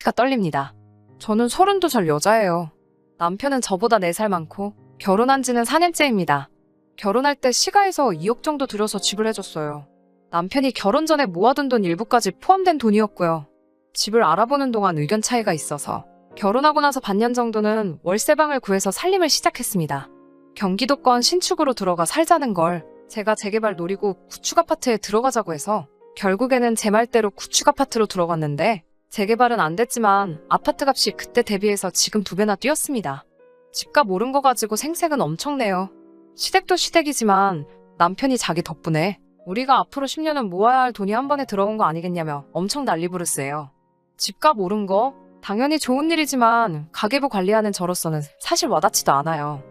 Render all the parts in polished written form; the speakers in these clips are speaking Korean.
팔꿈치가 떨립니다. 저는 32살 여자예요. 남편은 저보다 4살 많고 결혼한 지는 4년째입니다. 결혼할 때 시가에서 2억 정도 들여서 집을 해줬어요. 남편이 결혼 전에 모아둔 돈 일부까지 포함된 돈이었고요. 집을 알아보는 동안 의견 차이가 있어서 결혼하고 나서 반년 정도는 월세방을 구해서 살림을 시작했습니다. 경기도권 신축으로 들어가 살자는 걸 제가 재개발 노리고 구축 아파트에 들어가자고 해서 결국에는 제 말대로 구축 아파트로 들어갔는데 재개발은 안 됐지만 아파트 값이 그때 대비해서 지금 2배나 뛰었습니다. 집값 오른 거 가지고 생색은 엄청 내요. 시댁도 시댁이지만 남편이 자기 덕분에 우리가 앞으로 10년은 모아야 할 돈이 한 번에 들어온 거 아니겠냐며 엄청 난리부르스예요. 집값 오른 거 당연히 좋은 일이지만 가계부 관리하는 저로서는 사실 와닿지도 않아요.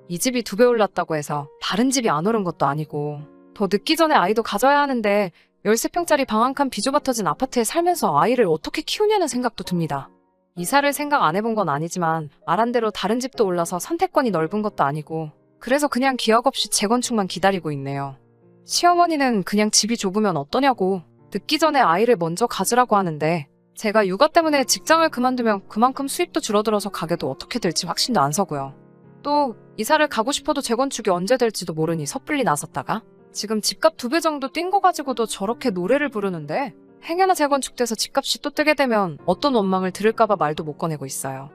이 집이 2배 올랐다고 해서 다른 집이 안 오른 것도 아니고 더 늦기 전에 아이도 가져야 하는데 13평짜리 방 한 칸 비좁아 터진 아파트에 살면서 아이를 어떻게 키우냐는 생각도 듭니다. 이사를 생각 안 해본 건 아니지만 말한 대로 다른 집도 올라서 선택권이 넓은 것도 아니고 그래서 그냥 기억 없이 재건축만 기다리고 있네요. 시어머니는 그냥 집이 좁으면 어떠냐고 늦기 전에 아이를 먼저 가지라고 하는데 제가 육아 때문에 직장을 그만두면 그만큼 수입도 줄어들어서 가게도 어떻게 될지 확신도 안 서고요. 또 이사를 가고 싶어도 재건축이 언제 될지도 모르니 섣불리 나섰다가 지금 집값 2배 정도 뛴 거 가지고도 저렇게 노래를 부르는데 행여나 재건축돼서 집값이 또 뜨게 되면 어떤 원망을 들을까봐 말도 못 꺼내고 있어요.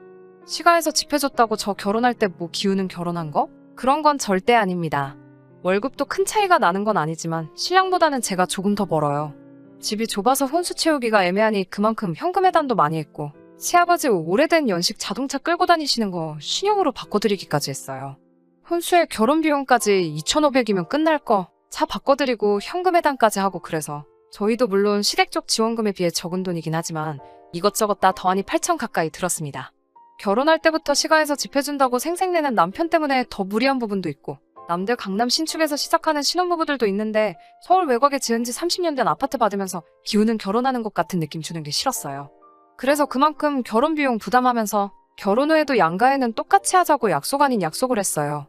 시가에서 집 해줬다고 저 결혼할 때 뭐 기우는 결혼한 거? 그런 건 절대 아닙니다. 월급도 큰 차이가 나는 건 아니지만 신랑보다는 제가 조금 더 벌어요. 집이 좁아서 혼수 채우기가 애매하니 그만큼 현금 해단도 많이 했고 시아버지 오래된 연식 자동차 끌고 다니시는 거 신형으로 바꿔드리기까지 했어요. 혼수에 결혼 비용까지 2,500이면 끝날 거 차 바꿔드리고 현금 해단까지 하고 그래서 저희도 물론 시댁 쪽 지원금에 비해 적은 돈이긴 하지만 이것저것 다 더하니 8천 가까이 들었습니다. 결혼할 때부터 시가에서 집 해준다고 생색내는 남편 때문에 더 무리한 부분도 있고 남들 강남 신축에서 시작하는 신혼부부들도 있는데 서울 외곽에 지은 지 30년 된 아파트 받으면서 기우는 결혼하는 것 같은 느낌 주는 게 싫었어요. 그래서 그만큼 결혼 비용 부담하면서 결혼 후에도 양가에는 똑같이 하자고 약속 아닌 약속을 했어요.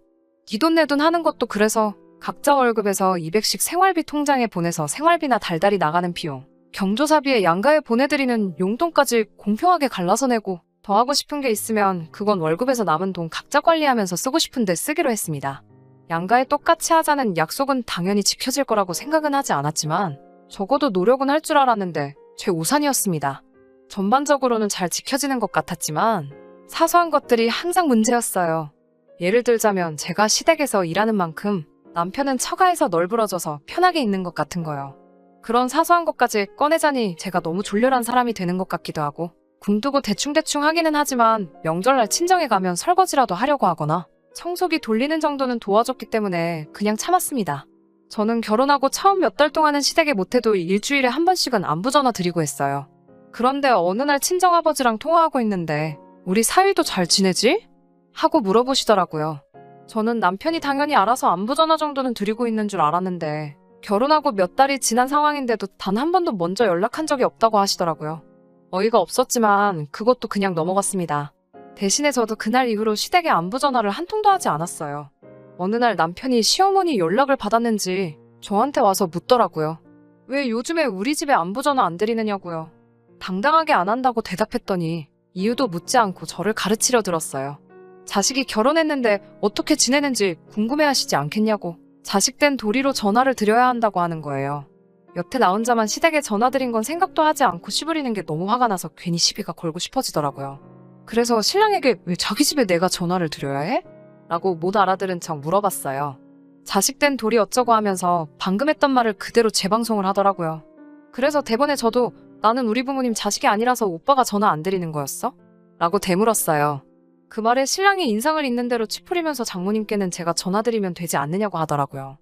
이 돈 내 돈 하는 것도 그래서 각자 월급에서 200씩 생활비 통장에 보내서 생활비나 달달이 나가는 비용, 경조사비에 양가에 보내드리는 용돈까지 공평하게 갈라서 내고 더 하고 싶은 게 있으면 그건 월급에서 남은 돈 각자 관리하면서 쓰고 싶은데 쓰기로 했습니다. 양가에 똑같이 하자는 약속은 당연히 지켜질 거라고 생각은 하지 않았지만 적어도 노력은 할 줄 알았는데 제 우산이었습니다. 전반적으로는 잘 지켜지는 것 같았지만 사소한 것들이 항상 문제였어요. 예를 들자면 제가 시댁에서 일하는 만큼 남편은 처가에서 널브러져서 편하게 있는 것 같은 거요. 그런 사소한 것까지 꺼내자니 제가 너무 졸렬한 사람이 되는 것 같기도 하고 굶두고 대충대충 하기는 하지만 명절날 친정에 가면 설거지라도 하려고 하거나 청소기 돌리는 정도는 도와줬기 때문에 그냥 참았습니다. 저는 결혼하고 처음 몇 달 동안은 시댁에 못해도 일주일에 한 번씩은 안부 전화 드리고 했어요. 그런데 어느 날 친정아버지랑 통화하고 있는데 우리 사위도 잘 지내지? 하고 물어보시더라고요. 저는 남편이 당연히 알아서 안부 전화 정도는 드리고 있는 줄 알았는데 결혼하고 몇 달이 지난 상황인데도 단 한 번도 먼저 연락한 적이 없다고 하시더라고요. 어이가 없었지만 그것도 그냥 넘어갔습니다. 대신에 저도 그날 이후로 시댁에 안부 전화를 한 통도 하지 않았어요. 어느 날 남편이 시어머니 연락을 받았는지 저한테 와서 묻더라고요. 왜 요즘에 우리 집에 안부 전화 안 드리느냐고요. 당당하게 안 한다고 대답했더니 이유도 묻지 않고 저를 가르치려 들었어요. 자식이 결혼했는데 어떻게 지내는지 궁금해하시지 않겠냐고 자식된 도리로 전화를 드려야 한다고 하는 거예요. 여태 나 혼자만 시댁에 전화드린 건 생각도 하지 않고 씨부리는 게 너무 화가 나서 괜히 시비가 걸고 싶어지더라고요. 그래서 신랑에게 왜 자기 집에 내가 전화를 드려야 해? 라고 못 알아들은 척 물어봤어요. 자식된 도리 어쩌고 하면서 방금 했던 말을 그대로 재방송을 하더라고요. 그래서 대번에 저도 나는 우리 부모님 자식이 아니라서 오빠가 전화 안 드리는 거였어? 라고 되물었어요. 그 말에 신랑이 인상을 있는 대로 찌푸리면서 장모님께는 제가 전화드리면 되지 않느냐고 하더라고요.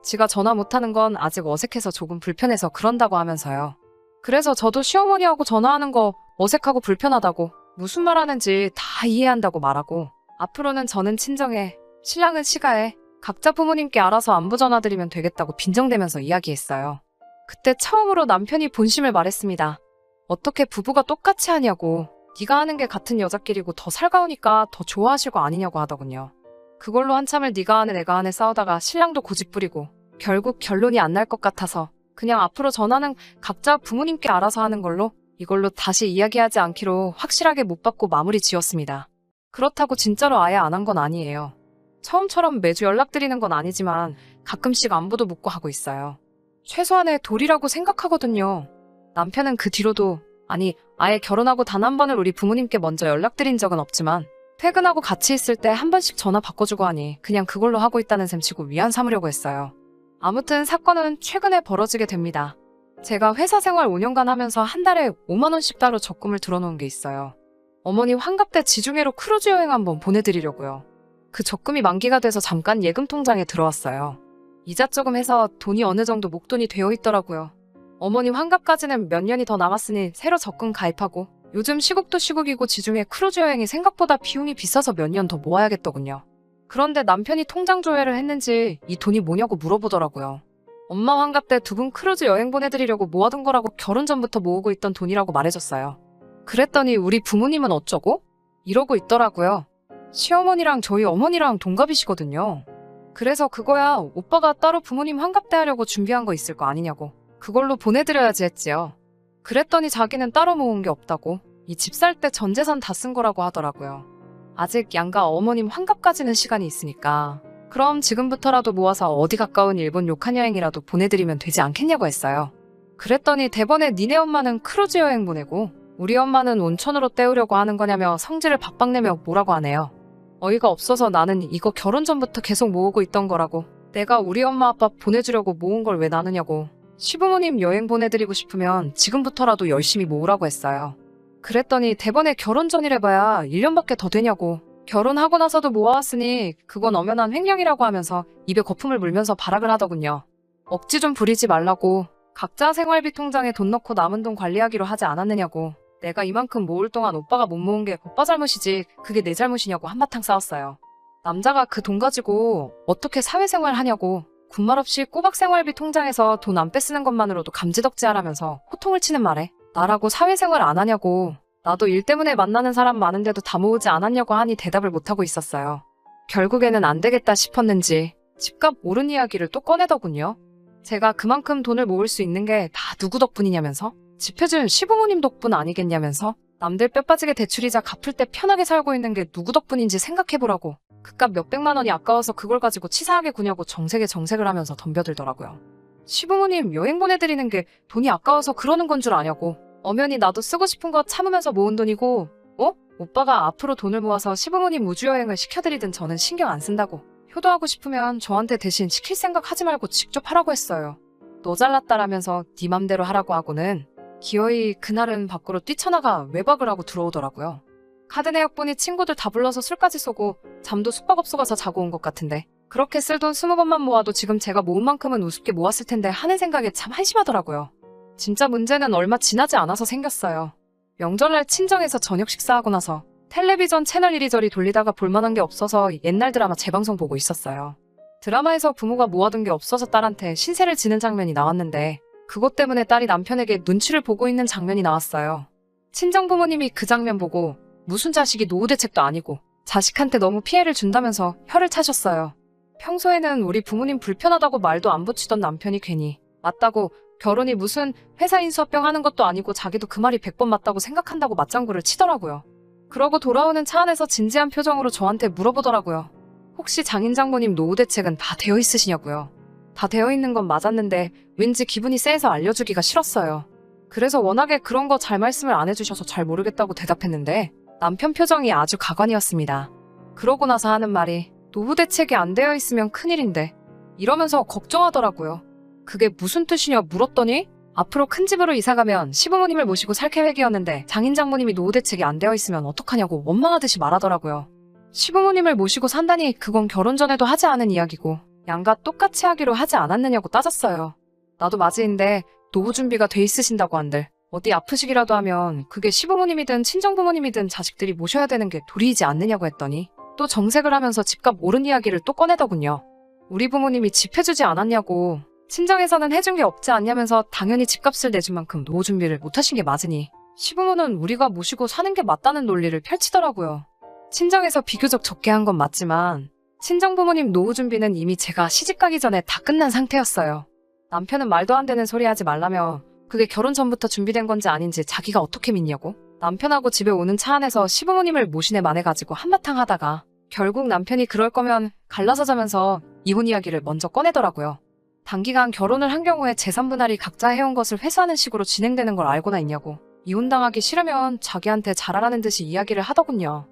지가 전화 못하는 건 아직 어색해서 조금 불편해서 그런다고 하면서요. 그래서 저도 시어머니하고 전화하는 거 어색하고 불편하다고 무슨 말 하는지 다 이해한다고 말하고 앞으로는 저는 친정에, 신랑은 시가에 각자 부모님께 알아서 안부 전화드리면 되겠다고 빈정대면서 이야기했어요. 그때 처음으로 남편이 본심을 말했습니다. 어떻게 부부가 똑같이 하냐고. 네가 하는 게 같은 여자끼리고 더 살가우니까 더 좋아하실 거 아니냐고 하더군요. 그걸로 한참을 네가 하네 내가 하네 싸우다가 신랑도 고집 부리고 결국 결론이 안 날 것 같아서 그냥 앞으로 전화는 각자 부모님께 알아서 하는 걸로 이걸로 다시 이야기하지 않기로 확실하게 못 받고 마무리 지었습니다. 그렇다고 진짜로 아예 안 한 건 아니에요. 처음처럼 매주 연락드리는 건 아니지만 가끔씩 안부도 묻고 하고 있어요. 최소한의 도리라고 생각하거든요. 남편은 그 뒤로도, 아니 아예 결혼하고 단 한 번을 우리 부모님께 먼저 연락드린 적은 없지만 퇴근하고 같이 있을 때 한 번씩 전화 바꿔주고 하니 그냥 그걸로 하고 있다는 셈 치고 위안 삼으려고 했어요. 아무튼 사건은 최근에 벌어지게 됩니다. 제가 회사 생활 5년간 하면서 한 달에 5만 원씩 따로 적금을 들어놓은 게 있어요. 어머니 환갑 때 지중해로 크루즈 여행 한번 보내드리려고요. 그 적금이 만기가 돼서 잠깐 예금 통장에 들어왔어요. 이자 조금 해서 돈이 어느 정도 목돈이 되어 있더라고요. 어머니 환갑까지는 몇 년이 더 남았으니 새로 적금 가입하고 요즘 시국도 시국이고 지중해 크루즈 여행이 생각보다 비용이 비싸서 몇 년 더 모아야겠더군요. 그런데 남편이 통장 조회를 했는지 이 돈이 뭐냐고 물어보더라고요. 엄마 환갑 때 두 분 크루즈 여행 보내드리려고 모아둔 거라고 결혼 전부터 모으고 있던 돈이라고 말해줬어요. 그랬더니 우리 부모님은 어쩌고? 이러고 있더라고요. 시어머니랑 저희 어머니랑 동갑이시거든요. 그래서 그거야 오빠가 따로 부모님 환갑 때 하려고 준비한 거 있을 거 아니냐고. 그걸로 보내드려야지 했지요. 그랬더니 자기는 따로 모은 게 없다고. 이 집 살 때 전 재산 다 쓴 거라고 하더라고요. 아직 양가 어머님 환갑까지는 시간이 있으니까 그럼 지금부터라도 모아서 어디 가까운 일본 료칸 여행이라도 보내드리면 되지 않겠냐고 했어요. 그랬더니 대번에 니네 엄마는 크루즈 여행 보내고 우리 엄마는 온천으로 때우려고 하는 거냐며 성질을 박박 내며 뭐라고 하네요. 어이가 없어서 나는 이거 결혼 전부터 계속 모으고 있던 거라고. 내가 우리 엄마 아빠 보내주려고 모은 걸 왜 나누냐고. 시부모님 여행 보내드리고 싶으면 지금부터라도 열심히 모으라고 했어요. 그랬더니 대번에 결혼 전이래봐야 1년밖에 더 되냐고. 결혼하고 나서도 모아왔으니 그건 엄연한 횡령이라고 하면서 입에 거품을 물면서 발악을 하더군요. 억지 좀 부리지 말라고. 각자 생활비 통장에 돈 넣고 남은 돈 관리하기로 하지 않았느냐고. 내가 이만큼 모을 동안 오빠가 못 모은 게 오빠 잘못이지 그게 내 잘못이냐고 한바탕 싸웠어요. 남자가 그 돈 가지고 어떻게 사회생활 하냐고. 군말 없이 꼬박 생활비 통장에서 돈 안 뺏쓰는 것만으로도 감지덕지하라면서 호통을 치는 말에 나라고 사회생활 안 하냐고. 나도 일 때문에 만나는 사람 많은데도 다 모으지 않았냐고 하니 대답을 못하고 있었어요. 결국에는 안 되겠다 싶었는지 집값 오른 이야기를 또 꺼내더군요. 제가 그만큼 돈을 모을 수 있는 게 다 누구 덕분이냐면서 집 해준 시부모님 덕분 아니겠냐면서 남들 뼈 빠지게 대출이자 갚을 때 편하게 살고 있는 게 누구 덕분인지 생각해보라고. 그깟 몇백만 원이 아까워서 그걸 가지고 치사하게 구냐고 정색을 하면서 덤벼들더라고요. 시부모님 여행 보내드리는 게 돈이 아까워서 그러는 건 줄 아냐고. 엄연히 나도 쓰고 싶은 거 참으면서 모은 돈이고 오빠가 앞으로 돈을 모아서 시부모님 우주여행을 시켜드리든 저는 신경 안 쓴다고. 효도하고 싶으면 저한테 대신 시킬 생각 하지 말고 직접 하라고 했어요. 너 잘났다라면서 네 맘대로 하라고 하고는 기어이 그날은 밖으로 뛰쳐나가 외박을 하고 들어오더라고요. 카드 내역 보니 친구들 다 불러서 술까지 쏘고 잠도 숙박업소 가서 자고 온 것 같은데 그렇게 쓸 돈 20번만 모아도 지금 제가 모은 만큼은 우습게 모았을 텐데 하는 생각에 참 한심하더라고요. 진짜 문제는 얼마 지나지 않아서 생겼어요. 명절날 친정에서 저녁 식사하고 나서 텔레비전 채널 이리저리 돌리다가 볼만한 게 없어서 옛날 드라마 재방송 보고 있었어요. 드라마에서 부모가 모아둔 게 없어서 딸한테 신세를 지는 장면이 나왔는데 그것 때문에 딸이 남편에게 눈치를 보고 있는 장면이 나왔어요. 친정부모님이 그 장면 보고 무슨 자식이 노후대책도 아니고 자식한테 너무 피해를 준다면서 혀를 차셨어요. 평소에는 우리 부모님 불편하다고 말도 안 붙이던 남편이 괜히 맞다고 결혼이 무슨 회사 인수합병 하는 것도 아니고 자기도 그 말이 100번 맞다고 생각한다고 맞장구를 치더라고요. 그러고 돌아오는 차 안에서 진지한 표정으로 저한테 물어보더라고요. 혹시 장인장모님 노후대책은 다 되어 있으시냐고요. 다 되어 있는 건 맞았는데 왠지 기분이 쎄해서 알려주기가 싫었어요. 그래서 워낙에 그런 거 잘 말씀을 안 해주셔서 잘 모르겠다고 대답했는데 남편 표정이 아주 가관이었습니다. 그러고 나서 하는 말이 노후대책이 안 되어 있으면 큰일인데 이러면서 걱정하더라고요. 그게 무슨 뜻이냐 물었더니 앞으로 큰 집으로 이사가면 시부모님을 모시고 살 계획이었는데 장인장모님이 노후대책이 안 되어 있으면 어떡하냐고 원망하듯이 말하더라고요. 시부모님을 모시고 산다니 그건 결혼 전에도 하지 않은 이야기고 양가 똑같이 하기로 하지 않았느냐고 따졌어요. 나도 맞이인데 노후 준비가 돼 있으신다고 한들 어디 아프시기라도 하면 그게 시부모님이든 친정부모님이든 자식들이 모셔야 되는 게 도리이지 않느냐고 했더니 또 정색을 하면서 집값 오른 이야기를 또 꺼내더군요. 우리 부모님이 집 해주지 않았냐고. 친정에서는 해준 게 없지 않냐면서 당연히 집값을 내준 만큼 노후 준비를 못하신 게 맞으니 시부모는 우리가 모시고 사는 게 맞다는 논리를 펼치더라고요. 친정에서 비교적 적게 한 건 맞지만 친정부모님 노후 준비는 이미 제가 시집가기 전에 다 끝난 상태였어요. 남편은 말도 안 되는 소리 하지 말라며 그게 결혼 전부터 준비된 건지 아닌지 자기가 어떻게 믿냐고. 남편하고 집에 오는 차 안에서 시부모님을 모시네 만해가지고 한바탕 하다가 결국 남편이 그럴 거면 갈라서 자면서 이혼 이야기를 먼저 꺼내더라고요. 단기간 결혼을 한 경우에 재산 분할이 각자 해온 것을 회수하는 식으로 진행되는 걸 알고나 있냐고. 이혼당하기 싫으면 자기한테 잘하라는 듯이 이야기를 하더군요.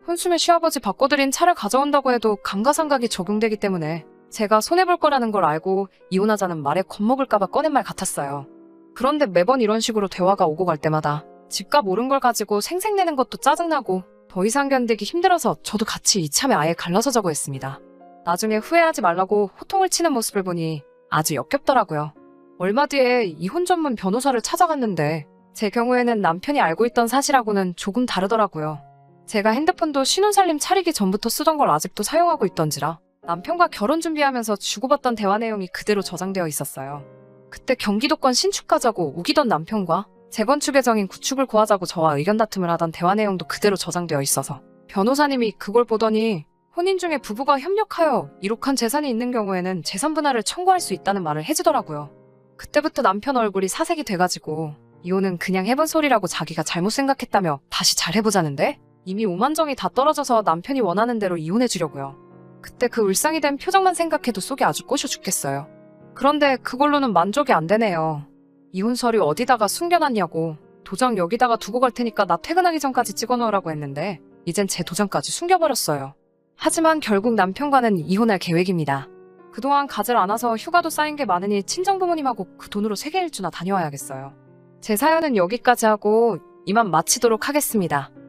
혼수면 시아버지 바꿔드린 차를 가져온다고 해도 감가상각이 적용되기 때문에 제가 손해볼 거라는 걸 알고 이혼하자는 말에 겁먹을까봐 꺼낸 말 같았어요. 그런데 매번 이런 식으로 대화가 오고 갈 때마다 집값 오른 걸 가지고 생색내는 것도 짜증나고 더 이상 견디기 힘들어서 저도 같이 이참에 아예 갈라서자고 했습니다. 나중에 후회하지 말라고 호통을 치는 모습을 보니 아주 역겹더라고요. 얼마 뒤에 이혼 전문 변호사를 찾아갔는데 제 경우에는 남편이 알고 있던 사실하고는 조금 다르더라고요. 제가 핸드폰도 신혼살림 차리기 전부터 쓰던 걸 아직도 사용하고 있던지라 남편과 결혼 준비하면서 주고받던 대화 내용이 그대로 저장되어 있었어요. 그때 경기도권 신축 가자고 우기던 남편과 재건축 예정인 구축을 구하자고 저와 의견 다툼을 하던 대화 내용도 그대로 저장되어 있어서 변호사님이 그걸 보더니 혼인 중에 부부가 협력하여 이룩한 재산이 있는 경우에는 재산 분할을 청구할 수 있다는 말을 해주더라고요. 그때부터 남편 얼굴이 사색이 돼가지고 이혼은 그냥 해본 소리라고 자기가 잘못 생각했다며 다시 잘 해보자는데 이미 오만정이 다 떨어져서 남편이 원하는 대로 이혼해주려고요. 그때 그 울상이 된 표정만 생각해도 속이 아주 꼬셔 죽겠어요. 그런데 그걸로는 만족이 안 되네요. 이혼 서류 어디다가 숨겨놨냐고. 도장 여기다가 두고 갈 테니까 나 퇴근하기 전까지 찍어놓으라고 했는데 이젠 제 도장까지 숨겨버렸어요. 하지만 결국 남편과는 이혼할 계획입니다. 그동안 가지를 않아서 휴가도 쌓인 게 많으니 친정부모님하고 그 돈으로 세계 일주나 다녀와야겠어요. 제 사연은 여기까지 하고 이만 마치도록 하겠습니다.